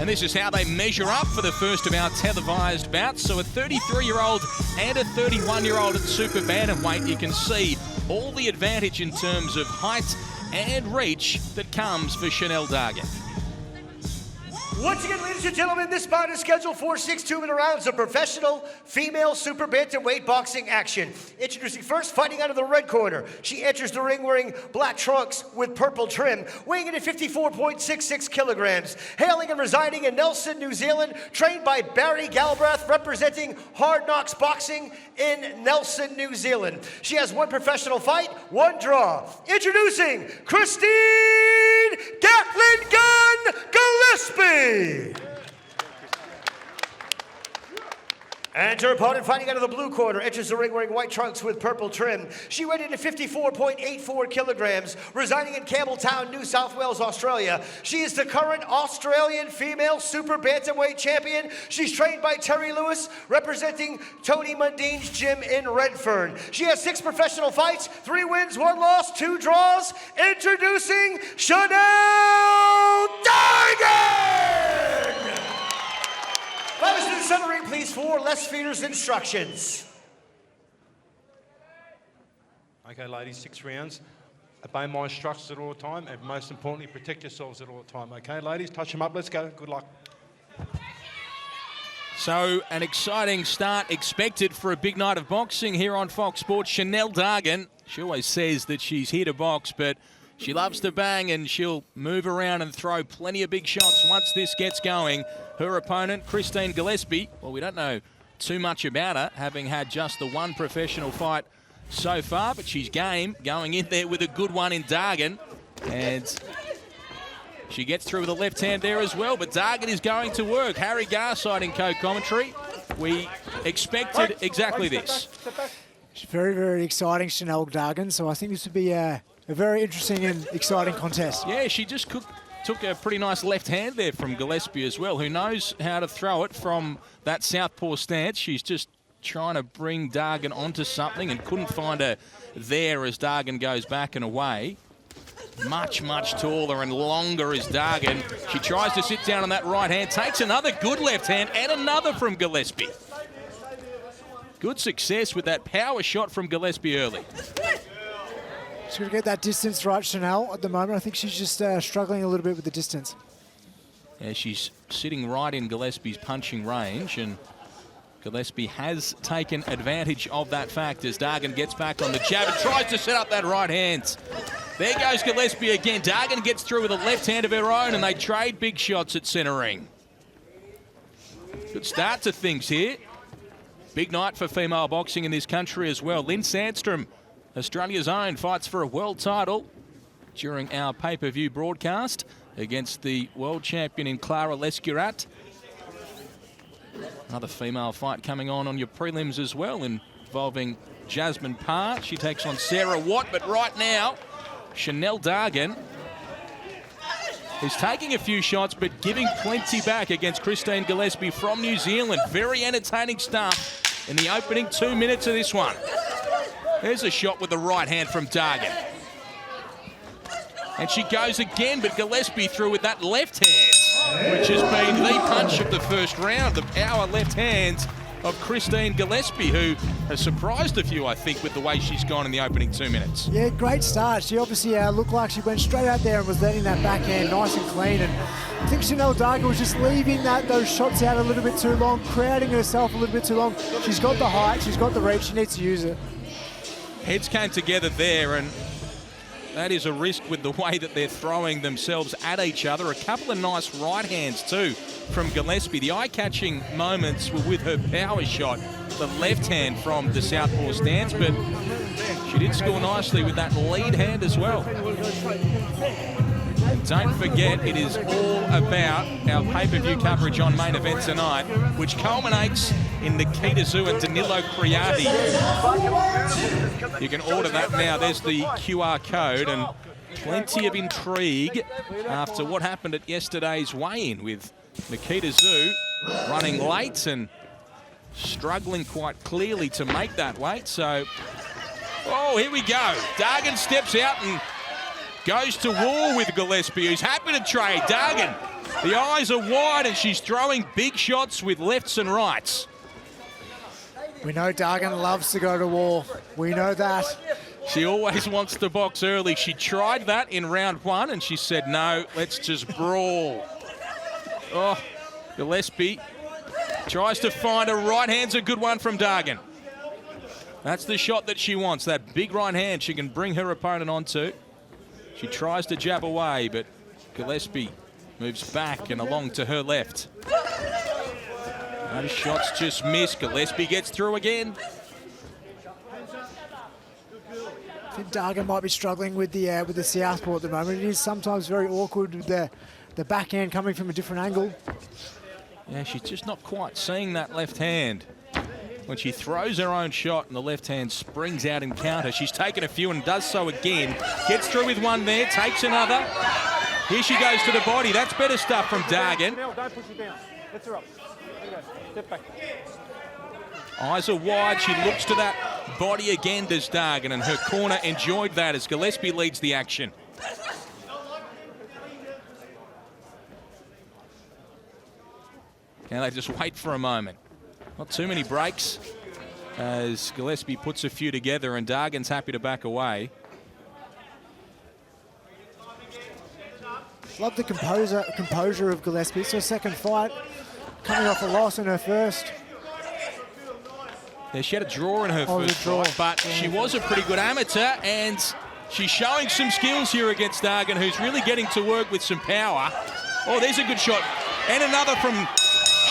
And this is how they measure up for the first of our televised bouts. So a 33-year-old and a 31-year-old at super bantamweight. You can see all the advantage in terms of height and reach that comes for Shanell Dargan. Once again, ladies and gentlemen, this bout is scheduled for 6 2-minute rounds of professional female super bantamweight boxing action. Introducing first, fighting out of the red corner. She enters the ring wearing black trunks with purple trim, weighing in at 54.66 kilograms. Hailing and residing in Nelson, New Zealand, trained by Barry Galbraith, representing Hard Knocks Boxing in Nelson, New Zealand. She has one professional fight, one draw. Introducing Christine Gatling Gun Gillespie. And her opponent, fighting out of the blue corner, enters the ring wearing white trunks with purple trim. She weighed in at 54.84 kilograms, residing in Campbelltown, New South Wales, Australia. She is the current Australian female super bantamweight champion. She's trained by Terry Lewis, representing Tony Mundine's gym in Redfern. She has 6 professional fights, 3 wins, 1 loss, 2 draws. Introducing Shanell Dargan! Fighters to the center ring, please, for Les Feeder's instructions. Okay, ladies, 6 rounds. Obey my instructions at all time, and most importantly, protect yourselves at all time. Okay, ladies, touch them up. Let's go. Good luck. So an exciting start expected for a big night of boxing here on Fox Sports. Shanell Dargan, she always says that she's here to box, but she loves to bang and she'll move around and throw plenty of big shots once this gets going. Her opponent, Christine Gillespie, well, we don't know too much about her, having had just the one professional fight so far, but she's game, going in there with a good one in Dargan. And she gets through with a left hand there as well, but Dargan is going to work. Harry Garside in co-commentary. We expected exactly this. It's very, very exciting, Shanell Dargan, so I think this would be a very interesting and exciting contest. Yeah, she just took a pretty nice left hand there from Gillespie as well, who knows how to throw it from that southpaw stance. She's just trying to bring Dargan onto something and couldn't find her there as Dargan goes back and away. Much, much taller and longer is Dargan. She tries to sit down on that right hand, takes another good left hand and another from Gillespie. Good success with that power shot from Gillespie early. She's going to get that distance right, Shanell, at the moment. I think she's just struggling a little bit with the distance. Yeah, she's sitting right in Gillespie's punching range, and Gillespie has taken advantage of that fact as Dargan gets back on the jab and tries to set up that right hand. There goes Gillespie again. Dargan gets through with a left hand of her own, and they trade big shots at centre ring. Good start to things here. Big night for female boxing in this country as well. Lynn Sandstrom, Australia's own, fights for a world title during our pay-per-view broadcast against the world champion in Clara Lescurat. Another female fight coming on your prelims as well, involving Jasmine Parr. She takes on Sarah Watt, but right now, Shanell Dargan is taking a few shots, but giving plenty back against Christine Gillespie from New Zealand. Very entertaining stuff in the opening 2 minutes of this one. There's a shot with the right hand from Dargan. And she goes again, but Gillespie through with that left hand, which has been the punch of the first round. The power left hand of Christine Gillespie, who has surprised a few, I think, with the way she's gone in the opening 2 minutes. Yeah, great start. She obviously looked like she went straight out there and was letting that backhand nice and clean. And I think Shanell Dargan was just leaving those shots out a little bit too long, crowding herself a little bit too long. She's got the height, she's got the reach, she needs to use it. Heads came together there, and that is a risk with the way that they're throwing themselves at each other. A couple of nice right hands too from Gillespie. The eye-catching moments were with her power shot, the left hand from the southpaw stance, but she did score nicely with that lead hand as well. And don't forget, it is all about our pay-per-view coverage on Main Event tonight, which culminates in Nikita Tszyu and Danilo Criati. You can order that now. There's the QR code, and plenty of intrigue after what happened at yesterday's weigh-in with Nikita Tszyu running late and struggling quite clearly to make that weight. So, oh, here we go. Dargan steps out and goes to war with Gillespie, who's happy to trade. Dargan The eyes are wide and she's throwing big shots with lefts and rights. We know Dargan loves to go to war. We know that. She always wants to box early. She tried that in round 1 and she said, no, let's just brawl. Oh, Gillespie tries to find a right hand's a good one from Dargan. That's the shot that she wants, that big right hand she can bring her opponent onto. She tries to jab away, but Gillespie moves back and along to her left. Those shots just miss. Gillespie gets through again. I think Dargan might be struggling with the southpaw at the moment. It is sometimes very awkward with the backhand coming from a different angle. Yeah, she's just not quite seeing that left hand. When she throws her own shot and the left hand springs out in counter, she's taken a few and does so again. Gets through with one there, takes another. Here she goes to the body. That's better stuff from Dargan. Don't push it down. Lift her up. Step back. Eyes are wide. She looks to that body again, does Dargan, and her corner enjoyed that as Gillespie leads the action. Now they just wait for a moment. Not too many breaks as Gillespie puts a few together and Dargan's happy to back away. Love the composure of Gillespie. It's her second fight, coming off a loss in her first. Yeah, she had a draw in her first fight, but she was a pretty good amateur, and she's showing some skills here against Dargan, who's really getting to work with some power. Oh, there's a good shot. And another from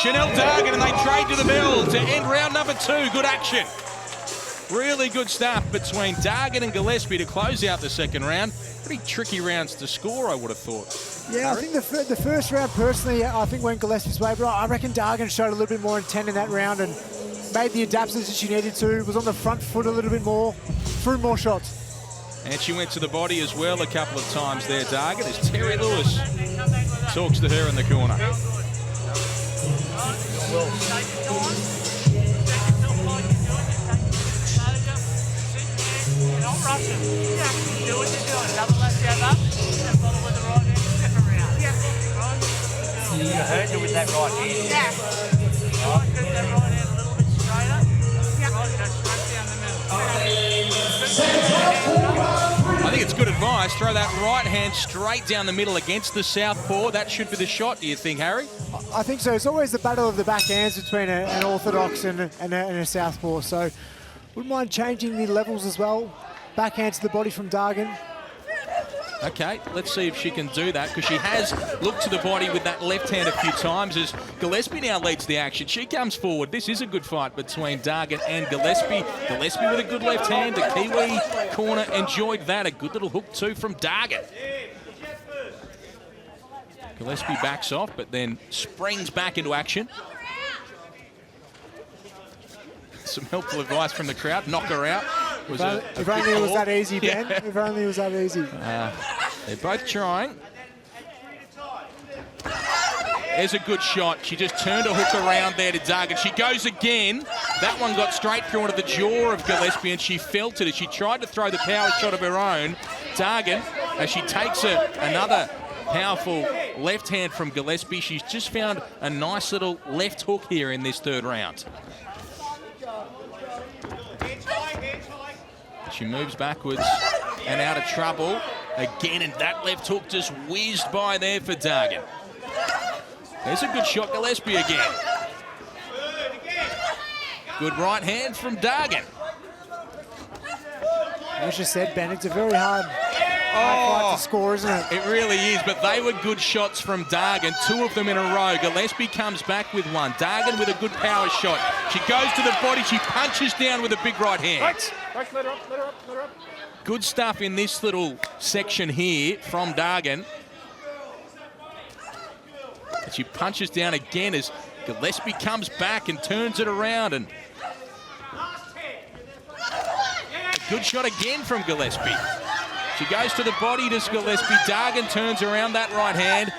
Shanell Dargan, and they trade to the bell to end round number 2. Good action. Really good stuff between Dargan and Gillespie to close out the second round. Pretty tricky rounds to score, I would have thought. Yeah, I think the first round, personally, I think went Gillespie's way, but I reckon Dargan showed a little bit more intent in that round and made the adaptations that she needed to, was on the front foot a little bit more, threw more shots. And she went to the body as well a couple of times there, Dargan, as Terry Lewis talks to her in the corner. You heard her with that right hand. I think it's good advice. Throw that right hand straight down the middle against the southpaw. That should be the shot, do you think, Harry? I think so. It's always the battle of the backhands between an orthodox and a southpaw. So wouldn't mind changing the levels as well. Backhand to the body from Dargan. Okay, let's see if she can do that, because she has looked to the body with that left hand a few times as Gillespie now leads the action. She comes forward. This is a good fight between Dargan and Gillespie. Gillespie with a good left hand. The Kiwi corner enjoyed that. A good little hook too from Dargan. Gillespie backs off, but then springs back into action. Some helpful advice from the crowd. Knock her out. If only it was that easy, Ben. Yeah. If only it was that easy. They're both trying. There's a good shot. She just turned a hook around there to Dargan. She goes again. That one got straight through into the jaw of Gillespie and she felt it as she tried to throw the power shot of her own. Dargan, as she takes another powerful left hand from Gillespie, she's just found a nice little left hook here in this third round. She moves backwards and out of trouble again, and that left hook just whizzed by there for Dargan. There's a good shot, Gillespie again. Good right hand from Dargan. As you said, Ben, it's a very hard fight to score, isn't it? It really is, but they were good shots from Dargan, 2 of them in a row. Gillespie comes back with one. Dargan with a good power shot. She goes to the body, she punches down with a big right hand. Right, let her up, let her up, let her up. Good stuff in this little section here from Dargan. And she punches down again as Gillespie comes back and turns it around. And a good shot again from Gillespie. She goes to the body to Gillespie. Dargan turns around that right hand.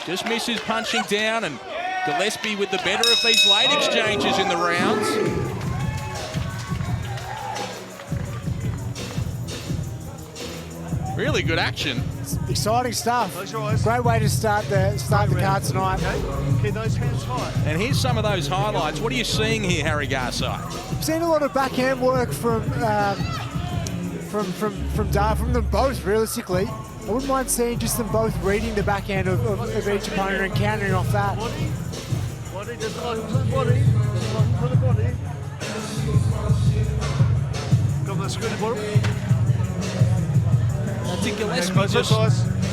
Just misses punching down, and Gillespie with the better of these late exchanges in the rounds. Really good action. Exciting stuff. Close your eyes. Great way to start the card tonight. Okay, keep those hands high. And here's some of those highlights. What are you seeing here, Harry Garside? I've seen a lot of backhand work from them both, realistically. I wouldn't mind seeing just them both reading the backhand of each opponent and countering off that. Body, just close the body. For the body. Got the screw to bottom. I think Gillespie just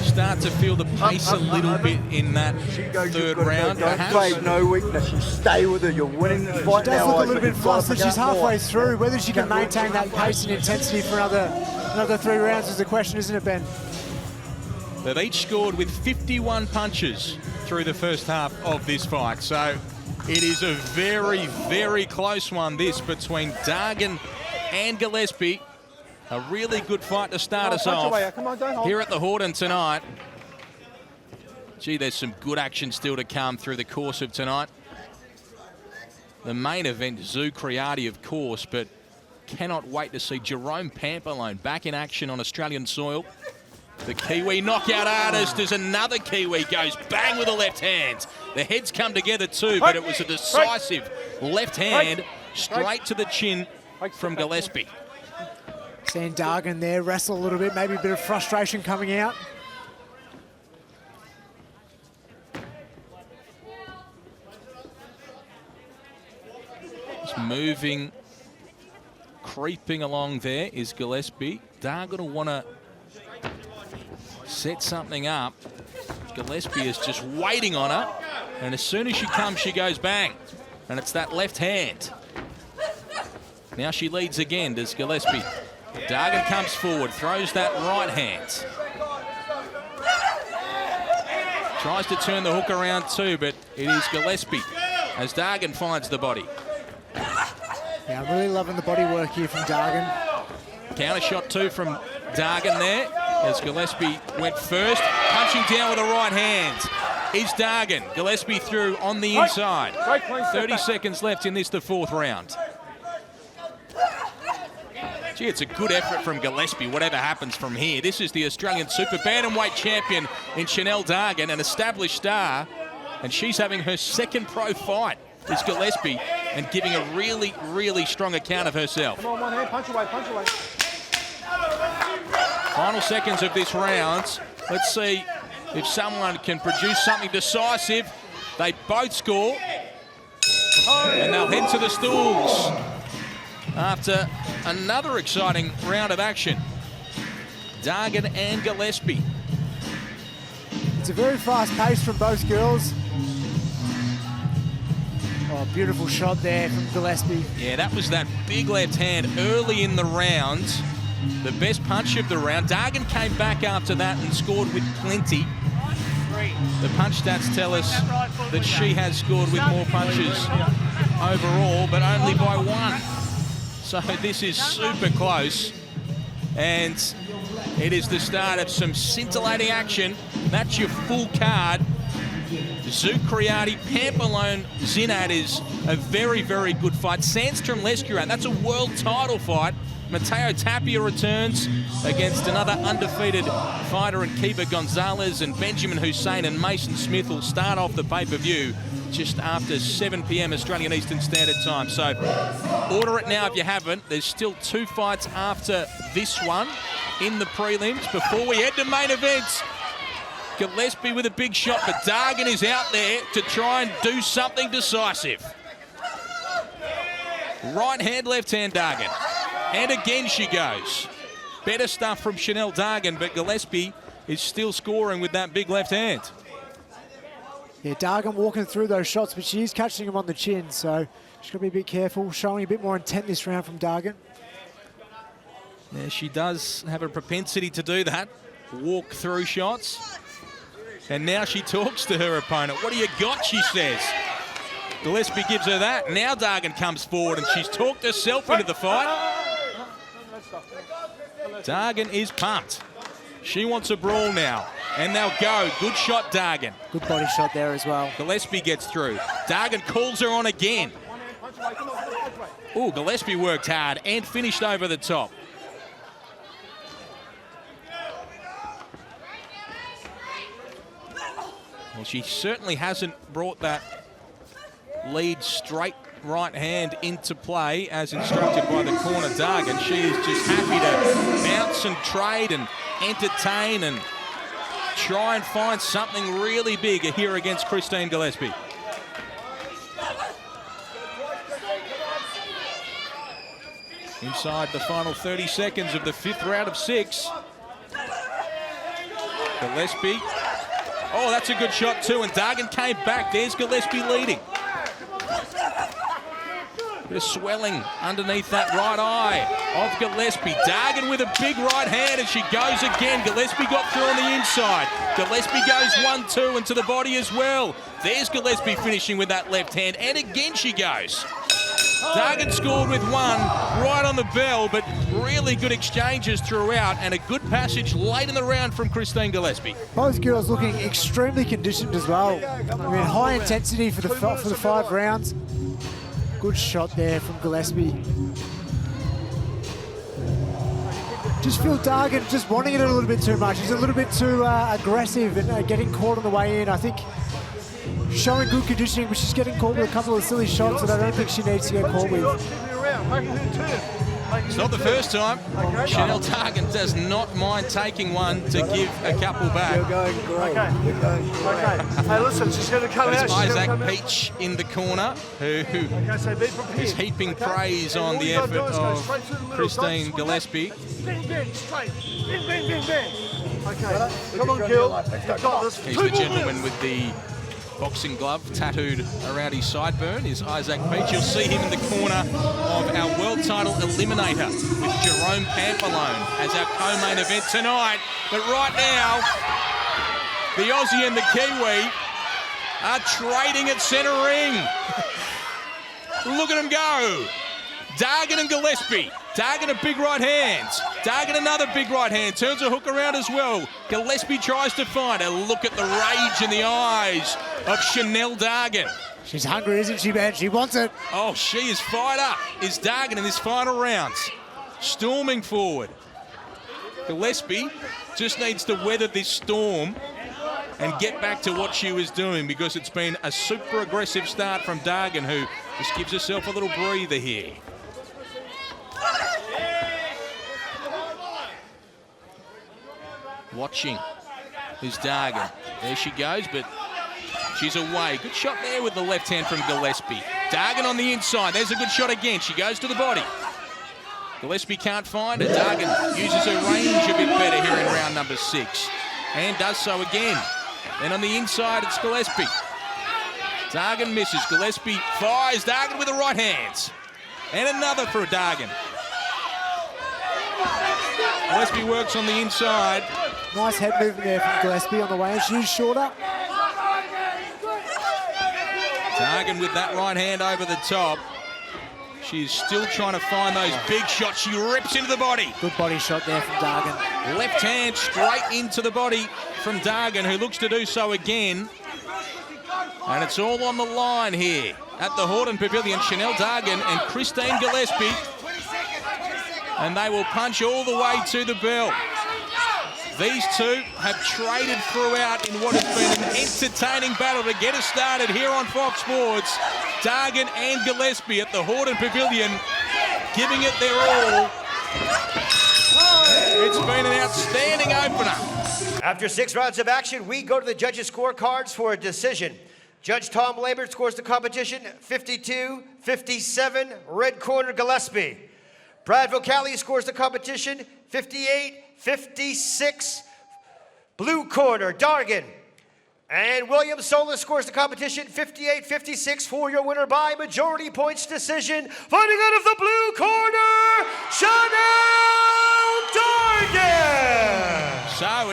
start to feel the pace a little bit in that third round. Don't play no weakness. You stay with her. You're winning the fight She does now. look a little bit flustered. She's halfway through. Whether she can maintain that pace and intensity for another 3 rounds is the question, isn't it, Ben? They've each scored with 51 punches through the first half of this fight. So it is a very, very close one, this, between Dargan and Gillespie. A really good fight to start us off Come on, don't hold. here at the Horton tonight. Gee, there's some good action still to come through the course of tonight. The main event, Zoo Creati, of course, but cannot wait to see Jerome Pampalone back in action on Australian soil. The Kiwi knockout artist as another Kiwi goes bang with the left hand. The heads come together too, but it was a decisive left hand straight to the chin from Gillespie. Seeing Dargan there wrestle a little bit, maybe a bit of frustration coming out. Just moving, creeping along there is Gillespie. Dargan will want to set something up. Gillespie is just waiting on her, and as soon as she comes, she goes bang. And it's that left hand. Now she leads again, does Gillespie. Dargan comes forward, throws that right hand. Tries to turn the hook around too, but it is Gillespie as Dargan finds the body. Yeah, I'm really loving the body work here from Dargan. Counter shot too from Dargan there as Gillespie went first. Punching down with a right hand is Dargan. Gillespie through on the inside. 30 seconds left in this, the 4th round. Gee, it's a good effort from Gillespie, whatever happens from here. This is the Australian Super Bantamweight champion in Shanell Dargan, an established star, and she's having her second pro fight, is Gillespie, and giving a really, really strong account of herself. Come on, one hand, punch away, punch away. Final seconds of this round. Let's see if someone can produce something decisive. They both score, and they'll head to the stools after another exciting round of action. Dargan and Gillespie. It's a very fast pace from both girls. Oh, beautiful shot there from Gillespie. Yeah, that was that big left hand early in the round. The best punch of the round. Dargan came back after that and scored with plenty. The punch stats tell us that she has scored with more punches overall, but only by 1. So this is super close, and it is the start of some scintillating action. That's your full card. Zoo Creati, Pampalone, Zinat is a very, very good fight. Sandstrom Lescurat, that's a world title fight. Mateo Tapia returns against another undefeated fighter in Kiba Gonzalez, and Benjamin Hussein and Mason Smith will start off the pay-per-view just after 7 p.m. Australian Eastern Standard Time. So order it now if you haven't. There's still 2 fights after this one in the prelims before we head to main events. Gillespie with a big shot, but Dargan is out there to try and do something decisive. Right hand, left hand, Dargan. And again she goes. Better stuff from Shanell Dargan, but Gillespie is still scoring with that big left hand. Yeah, Dargan walking through those shots, but she is catching him on the chin, so she's got to be a bit careful. Showing a bit more intent this round from Dargan. Yeah, she does have a propensity to do that. Walk through shots. And now she talks to her opponent. What do you got, she says. Gillespie gives her that. Now Dargan comes forward and she's talked herself into the fight. Dargan is pumped. She wants a brawl now. And they'll go. Good shot, Dargan. Good body shot there as well. Gillespie gets through. Dargan calls her on again. Oh, Gillespie worked hard and finished over the top. Well, she certainly hasn't brought that lead straight right hand into play as instructed by the corner Dargan. She is just happy to bounce and trade and entertain and try and find something really big here against Christine Gillespie. Inside the final 30 seconds of the 5th round of 6. Gillespie. Oh, that's a good shot too, and Dargan came back. There's Gillespie leading. Bit of swelling underneath that right eye of Gillespie. Dargan with a big right hand, and she goes again. Gillespie got through on the inside. Gillespie goes 1-2 and to the body as well. There's Gillespie finishing with that left hand, and again she goes. Dargan scored with one right on the bell, but really good exchanges throughout and a good passage late in the round from Christine Gillespie. Both girls looking extremely conditioned as well. I mean, high intensity for the 5 rounds. Good shot there from Gillespie. Just feel Dargan just wanting it a little bit too much. She's a little bit too aggressive and getting caught on the way in. I think showing good conditioning, but she's getting caught with a couple of silly shots that I don't think she needs to get caught with. It's not the first time. Shanell Dargan does not mind taking one to give a couple back. You're going great. You're going great. Okay. Hey, listen, she's going to come out. There's Isaac Peach in the corner, who is heaping praise on the effort of Christine Gillespie. Bang, bang, straight. Bang, bang, bang, bang. Okay, come on, Gil. You've got this. He's the gentleman with the boxing glove tattooed around his sideburn is Isaac Peach. You'll see him in the corner of our world title eliminator with Jerome Pampalone as our co-main event tonight. But right now, the Aussie and the Kiwi are trading at centre ring. Look at them go. Dargan and Gillespie. Dargan a big right hand. Dargan another big right hand. Turns a hook around as well. Gillespie tries to find her. Look at the rage in the eyes of Shanell Dargan. She's hungry, isn't she, man? She wants it. Oh, she is fired up. Is Dargan in this final round. Storming forward. Gillespie just needs to weather this storm and get back to what she was doing, because it's been a super aggressive start from Dargan, who just gives herself a little breather here. Watching is Dargan. There she goes, but she's away. Good shot there with the left hand from Gillespie. Dargan on the inside. There's a good shot again. She goes to the body. Gillespie can't find her. Dargan uses her range a bit better here in round number 6 and does so again. Then on the inside, it's Gillespie. Dargan misses. Gillespie fires. Dargan with the right hands. And another for Dargan. Gillespie works on the inside. Nice head movement there from Gillespie on the way, and she's shorter. Dargan with that right hand over the top. She's still trying to find those big shots. She rips into the body. Good body shot there from Dargan. Left hand straight into the body from Dargan, who looks to do so again. And it's all on the line here at the Horton Pavilion. Shanell Dargan and Christine Gillespie. And they will punch all the way to the bell. These two have traded throughout in what has been an entertaining battle to get us started here on Fox Sports. Dargan and Gillespie at the Horton Pavilion, giving it their all. It's been an outstanding opener. After 6 rounds of action, we go to the judges' scorecards for a decision. Judge Tom Lambert scores the competition 52-57, red corner Gillespie. Brad Vocali scores the competition 58-56, blue corner Dargan. And William Solis scores the competition 58-56 for your winner by majority points decision. Fighting out of the blue corner, Shanell